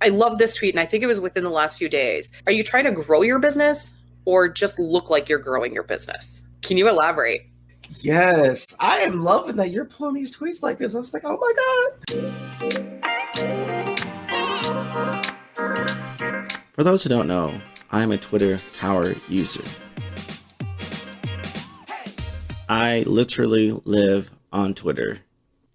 I love this tweet, and I think it was within the last few days. Are you trying to grow your business or just look like you're growing your business? Can you elaborate? Yes, I am loving that you're pulling these tweets like this. I was like, oh my God. For those who don't know, I am a Twitter power user. I literally live on Twitter.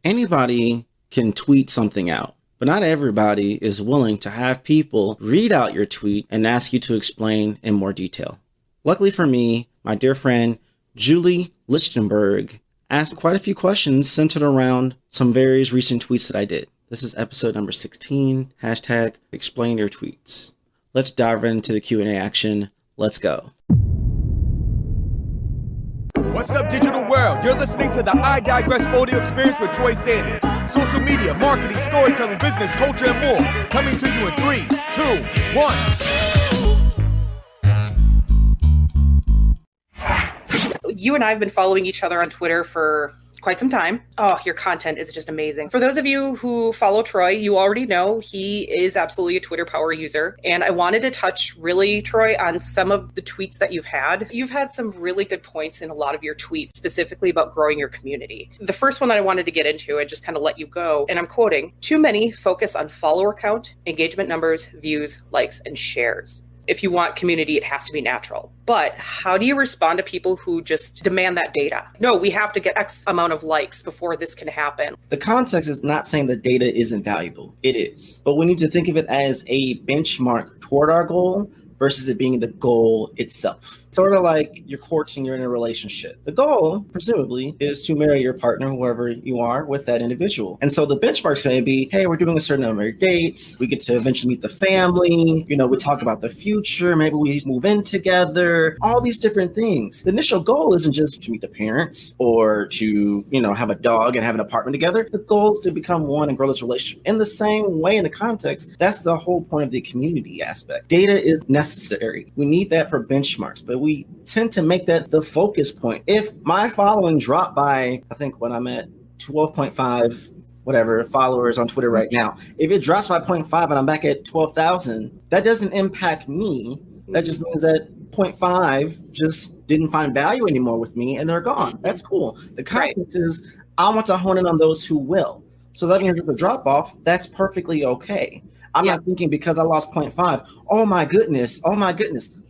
Anybody can tweet something out, but not everybody is willing to have people read out your tweet and ask you to explain in more detail. Luckily for me, my dear friend Julie Lichtenberg asked quite a few questions centered around some various recent tweets that I did. This is episode number 16, hashtag explain your tweets. Let's dive into the Q&A action. Let's go. What's up, digital world? You're listening to the I Digress audio experience with Troy Sandidge. Social media, marketing, storytelling, business, culture, and more. Coming to you in 3, 2, 1. You and I have been following each other on Twitter for quite some time. Oh, your content is just amazing. For those of you who follow Troy, you already know he is absolutely a Twitter power user. And I wanted to touch really, Troy, on some of the tweets that you've had. You've had some really good points in a lot of your tweets, specifically about growing your community. The first one that I wanted to get into and just kind of let you go, and I'm quoting, "Too many focus on follower count, engagement numbers, views, likes, and shares. If you want community, it has to be natural. But how do you respond to people who just demand that data? No, we have to get X amount of likes before this can happen." The context is not saying that data isn't valuable. It is. But we need to think of it as a benchmark toward our goal versus it being the goal itself. Sort of like you're courting, you're in a relationship. The goal, presumably, is to marry your partner, whoever you are, with that individual. And so the benchmarks may be, hey, we're doing a certain number of dates. We get to eventually meet the family. You know, we talk about the future. Maybe we move in together. All these different things. The initial goal isn't just to meet the parents or to, have a dog and have an apartment together. The goal is to become one and grow this relationship. In the same way, in the context, that's the whole point of the community aspect. Data is necessary. We need that for benchmarks, but we tend to make that the focus point. If my following dropped by, I think when I'm at 12.5 followers on Twitter right now, if it drops by 0.5 and I'm back at 12,000, that doesn't impact me. That just means that 0.5 just didn't find value anymore with me and they're gone. That's cool. The context is I want to hone in on those who will. So that means if it's a drop off, that's perfectly okay. I'm not thinking because I lost 0.5. Oh my goodness.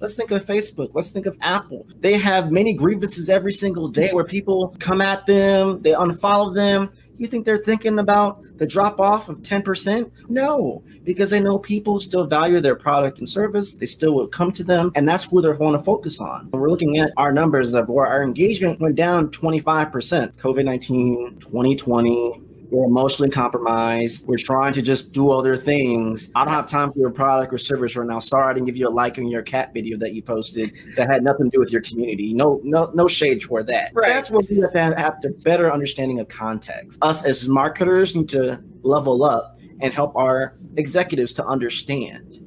Let's think of Facebook. Let's think of Apple. They have many grievances every single day where people come at them, they unfollow them. You think they're thinking about the drop off of 10%? No, because they know people still value their product and service. They still will come to them. And that's who they're going to focus on. We're looking at our numbers of where our engagement went down 25%. COVID-19, 2020. We're emotionally compromised. We're trying to just do other things. I don't have time for your product or service right now. Sorry, I didn't give you a like on your cat video that you posted that had nothing to do with your community. No shade toward that. Right. That's what we have to better understanding of context. Us as marketers need to level up and help our executives to understand.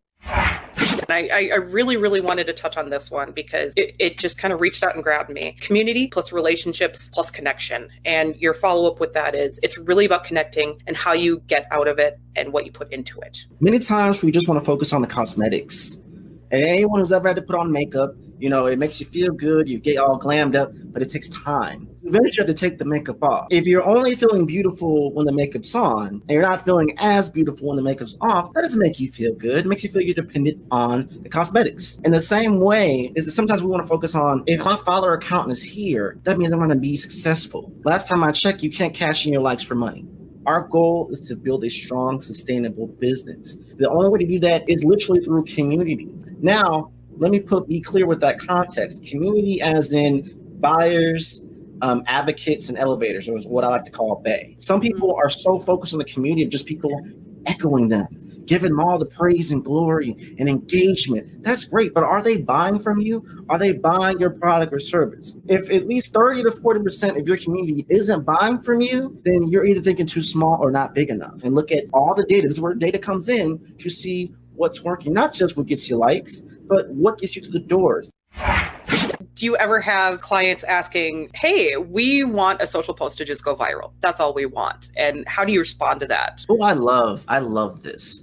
I really, really wanted to touch on this one because it just kind of reached out and grabbed me. Community plus relationships plus connection. And your follow-up with that is it's really about connecting and how you get out of it and what you put into it. Many times we just want to focus on the cosmetics. And anyone who's ever had to put on makeup, it makes you feel good, you get all glammed up, but it takes time. Eventually you have to take the makeup off. If you're only feeling beautiful when the makeup's on, and you're not feeling as beautiful when the makeup's off, that doesn't make you feel good. It makes you feel you're dependent on the cosmetics. In the same way is that sometimes we want to focus on, if my follower count is here, that means I'm going to be successful. Last time I checked, you can't cash in your likes for money. Our goal is to build a strong, sustainable business. The only way to do that is literally through community. Now, let me be clear with that context. Community as in buyers, advocates, and elevators, or what I like to call BAE. Some people are so focused on the community of just people echoing them, giving them all the praise and glory and engagement. That's great, but are they buying from you? Are they buying your product or service? If at least 30 to 40% of your community isn't buying from you, then you're either thinking too small or not big enough. And look at all the data. This is where data comes in to see what's working, not just what gets you likes, but what gets you to the doors. Do you ever have clients asking, hey, we want a social post to just go viral? That's all we want. And how do you respond to that? Oh, I love this.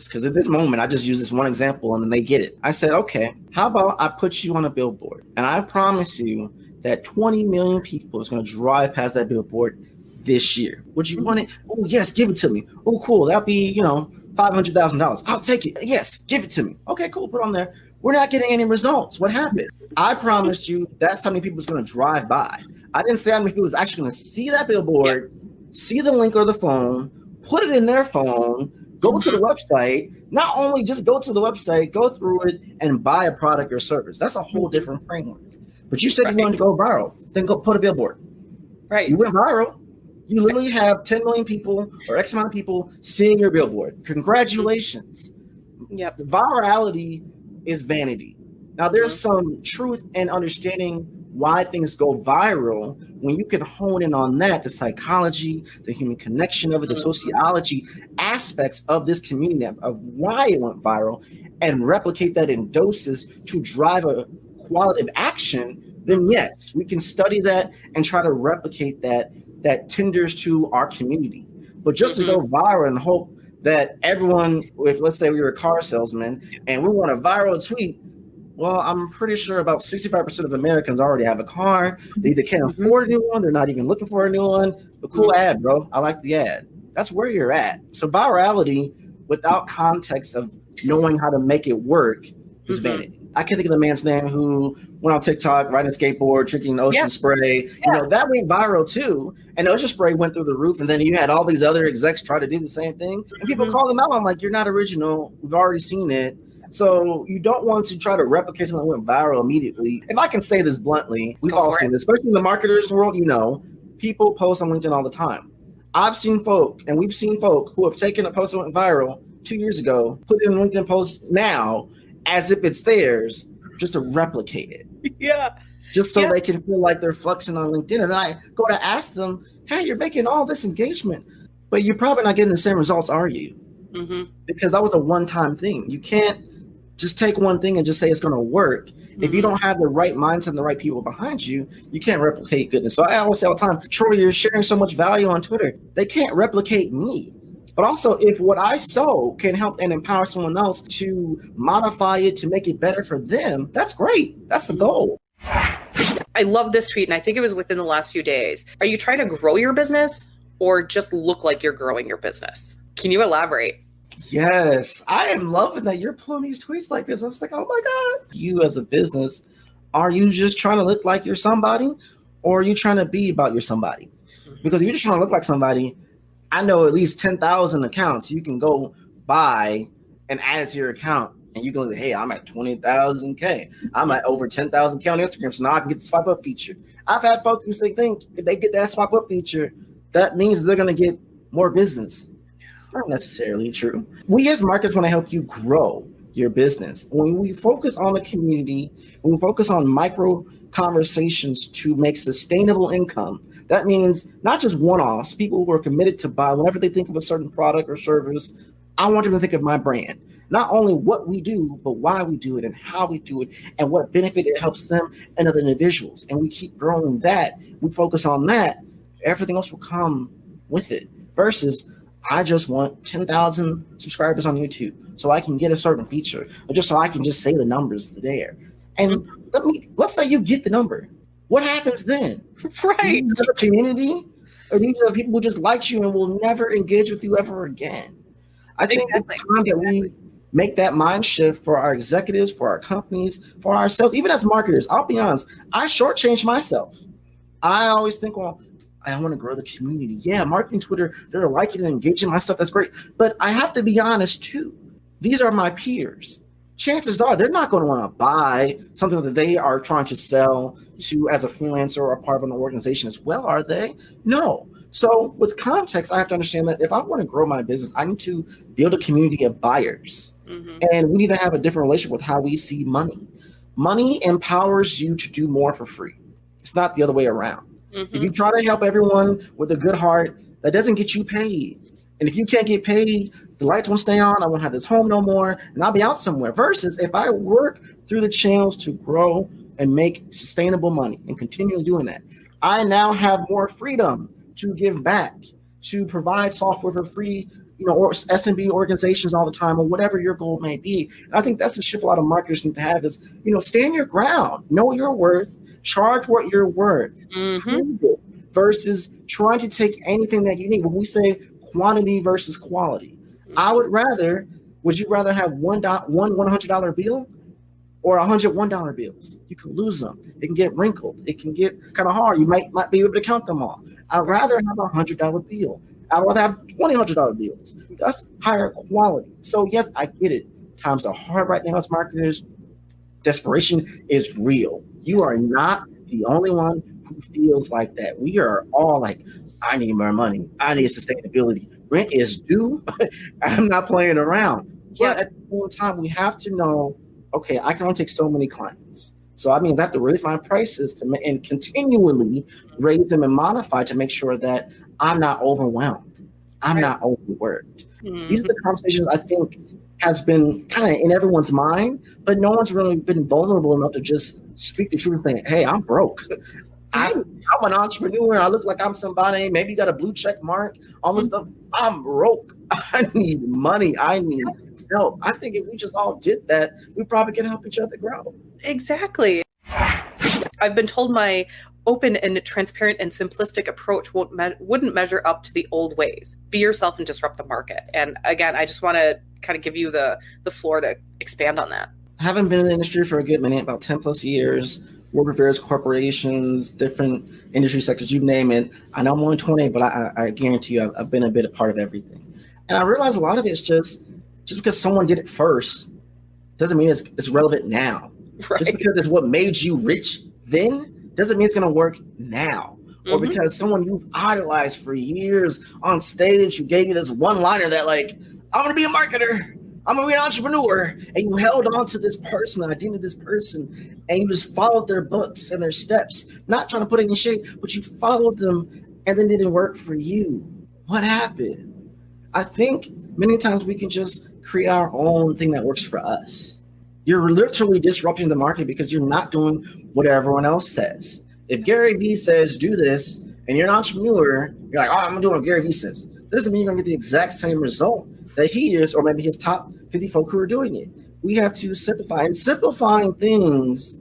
Because at this moment, I just use this one example and then they get it. I said, okay, how about I put you on a billboard? And I promise you that 20 million people is going to drive past that billboard this year. Would you want it? Oh, yes, give it to me. Oh, cool. That'll be, $500,000. I'll take it. Yes, give it to me. Okay, cool. Put it on there. We're not getting any results. What happened? I promised you that's how many people is going to drive by. I didn't say how many people is actually going to see that billboard, see the link or the phone, put it in their phone, go to the website. Not only just go to the website, go through it and buy a product or service. That's a whole different framework. But you said you wanted to go viral. Then go put a billboard. Right. You went viral. You literally have 10 million people or X amount of people seeing your billboard. Congratulations. Yep. Virality is vanity. Now, there's some truth and understanding why things go viral when you can hone in on that, the psychology, the human connection of it, the sociology aspects of this community of why it went viral, and replicate that in doses to drive a qualitative action. Then yes, we can study that and try to replicate that tenders to our community. But just to go viral and hope that everyone, if let's say we were a car salesman and we want a viral tweet, well, I'm pretty sure about 65% of Americans already have a car. They either can't afford a new one, they're not even looking for a new one. But cool ad, bro. I like the ad. That's where you're at. So virality without context of knowing how to make it work is vanity. I can't think of the man's name who went on TikTok, riding a skateboard, drinking ocean spray. That went viral too. And ocean spray went through the roof. And then you had all these other execs try to do the same thing. And people call them out. I'm like, you're not original. We've already seen it. So you don't want to try to replicate something that went viral immediately. If I can say this bluntly, we've all seen this, especially in the marketers world, people post on LinkedIn all the time. I've seen folk, and we've seen folk who have taken a post that went viral 2 years ago, put it in a LinkedIn post now, as if it's theirs, just to replicate it. Just so they can feel like they're flexing on LinkedIn. And then I go to ask them, hey, you're making all this engagement, but you're probably not getting the same results, are you? Because that was a one-time thing. You can't just take one thing and just say it's going to work. If you don't have the right mindset and the right people behind you, you can't replicate goodness. So I always say all the time, Troy, you're sharing so much value on Twitter. They can't replicate me. But also, if what I sow can help and empower someone else to modify it to make it better for them, that's great. That's the goal. I love this tweet, and I think it was within the last few days. Are you trying to grow your business or just look like you're growing your business? Can you elaborate? Yes, I am loving that you're pulling these tweets like this. I was like, oh my God. You as a business, are you just trying to look like you're somebody, or are you trying to be about your somebody? Because if you're just trying to look like somebody, I know at least 10,000 accounts you can go buy and add it to your account. And you can say, hey, I'm at 20,000 K. I'm at over 10,000 K on Instagram. So now I can get the swipe up feature. I've had folks who think if they get that swipe up feature, that means they're going to get more business. It's not necessarily true. We as marketers want to help you grow your business. When we focus on the community, when we focus on micro conversations to make sustainable income, that means not just one-offs, people who are committed to buy whenever they think of a certain product or service. I want them to think of my brand, not only what we do, but why we do it and how we do it and what benefit it helps them and other individuals. And we keep growing that. We focus on that. Everything else will come with it versus I just want 10,000 subscribers on YouTube so I can get a certain feature or just so I can just say the numbers there. And let's say you get the number. What happens then? Right. Do you have a community or do you have people who just like you and will never engage with you ever again? I think it's time that we make that mind shift for our executives, for our companies, for ourselves, even as marketers. I'll be honest, I shortchanged myself. I always think, well, I want to grow the community. Yeah, marketing Twitter, they're liking and engaging my stuff. That's great. But I have to be honest too. These are my peers. Chances are they're not going to want to buy something that they are trying to sell to as a freelancer or a part of an organization as well, are they? No. So with context, I have to understand that if I want to grow my business, I need to build a community of buyers. And we need to have a different relationship with how we see money. Money empowers you to do more for free. It's not the other way around. If you try to help everyone with a good heart, that doesn't get you paid. And if you can't get paid, the lights won't stay on, I won't have this home no more, and I'll be out somewhere. Versus if I work through the channels to grow and make sustainable money and continue doing that. I now have more freedom to give back, to provide software for free, or SMB organizations all the time, or whatever your goal may be. And I think that's the shift a lot of marketers need to have is, stand your ground, know your worth, charge what you're worth, versus trying to take anything that you need. When we say quantity versus quality, would you rather have one $100 bill or 100 $1 bills? You can lose them. It can get wrinkled. It can get kind of hard. You might not be able to count them all. I'd rather have a $100 bill. I'd rather have 20 $100 bills. That's higher quality. So yes, I get it. Times are hard right now as marketers. Desperation is real. You are not the only one who feels like that. We are all like, I need more money. I need sustainability. Rent is due. I'm not playing around. But at the same time, we have to know, okay, I can only take so many clients. So that means I have to raise my prices and continually raise them and modify to make sure that I'm not overwhelmed. I'm not overworked. These are the conversations I think has been kind of in everyone's mind, but no one's really been vulnerable enough to just speak the truth and say, hey, I'm broke. I'm an entrepreneur. I look like I'm somebody. Maybe you got a blue check mark, all this stuff. I'm broke. I need money. I need help. I think if we just all did that, we probably can help each other grow. Exactly. I've been told my open and transparent and simplistic approach wouldn't measure up to the old ways. Be yourself and disrupt the market. And again, I just want to kind of give you the floor to expand on that. Having been in the industry for a good minute, about 10 plus years, work with various corporations, different industry sectors, you name it. I know I'm only 20, but I guarantee you I've been a part of everything. And I realize a lot of it's just because someone did it first doesn't mean it's relevant now. Right. Just because it's what made you rich then doesn't mean it's going to work now. Or because someone you've idolized for years on stage who gave you this one-liner that like, I'm going to be a marketer, I'm going to be an entrepreneur, and you held on to this person, the identity of this person, and you just followed their books and their steps, not trying to put it in shape, but you followed them and then didn't work for you. What happened? I think many times we can just create our own thing that works for us. You're literally disrupting the market because you're not doing what everyone else says. If Gary Vee says do this and you're an entrepreneur, you're like, oh, I'm doing what Gary Vee says. Doesn't mean you're gonna get the exact same result that he is, or maybe his top 50 folk who are doing it. We have to simplify, and simplifying things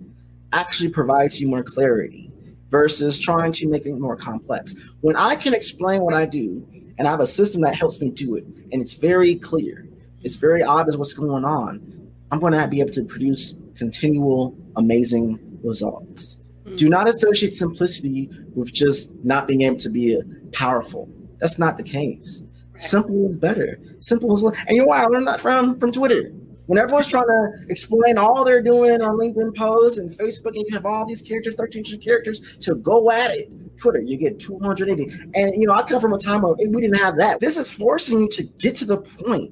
actually provides you more clarity versus trying to make things more complex. When I can explain what I do and I have a system that helps me do it, and it's very clear, it's very obvious what's going on, I'm going to be able to produce continual, amazing results. Do not associate simplicity with just not being able to be powerful. That's not the case. Simple is better. Simple is, and you know why I learned that from Twitter. When everyone's trying to explain all they're doing on LinkedIn posts and Facebook, and you have all these characters, 13 characters to go at it. Twitter, you get 280. And I come from a time where we didn't have that. This is forcing you to get to the point,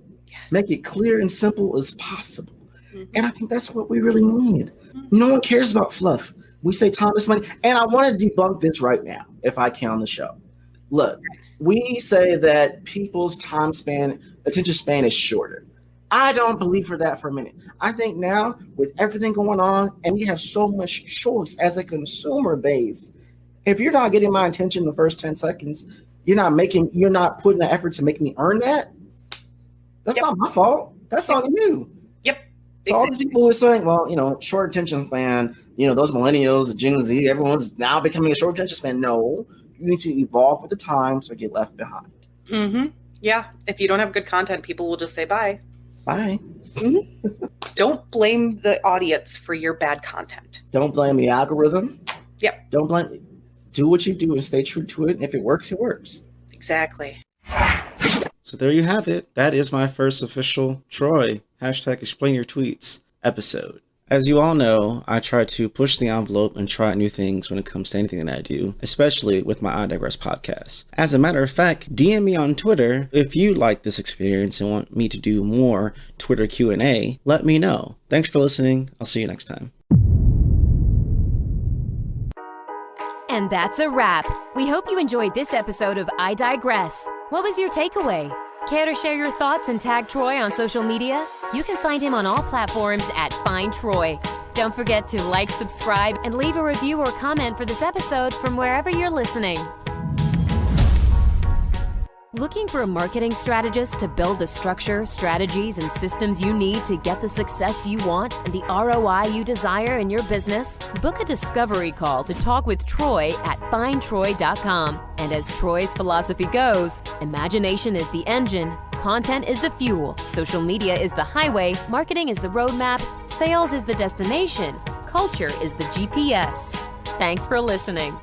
make it clear and simple as possible. And I think that's what we really need. No one cares about fluff. We say time is money. And I want to debunk this right now, if I can on the show. Look, we say that people's attention span is shorter. I don't believe for that for a minute. I think now with everything going on, and we have so much choice as a consumer base, if you're not getting my attention in the first 10 seconds, you're not putting the effort to make me earn that. That's not my fault. That's on you. So all these people who are saying, well, short attention span, those millennials, the Gen Z, everyone's now becoming a short attention span. No, you need to evolve with the times or get left behind. Yeah. If you don't have good content, people will just say bye. Bye. Don't blame the audience for your bad content. Don't blame the algorithm. Yep. Don't blame. Do what you do and stay true to it. And if it works, it works. Exactly. So there you have it. That is my first official Troy #ExplainYourTweets episode. As you all know, I try to push the envelope and try new things when it comes to anything that I do, especially with my I Digress podcast. As a matter of fact, DM me on Twitter if you like this experience and want me to do more Twitter Q&A. Let me know. Thanks for listening. I'll see you next time. And that's a wrap. We hope you enjoyed this episode of I Digress. What was your takeaway? Care to share your thoughts and tag Troy on social media? You can find him on all platforms at Find Troy. Don't forget to like, subscribe, and leave a review or comment for this episode from wherever you're listening. Looking for a marketing strategist to build the structure, strategies, and systems you need to get the success you want and the ROI you desire in your business? Book a discovery call to talk with Troy at findtroy.com. And as Troy's philosophy goes, imagination is the engine, content is the fuel, social media is the highway, marketing is the roadmap, sales is the destination, culture is the GPS. Thanks for listening.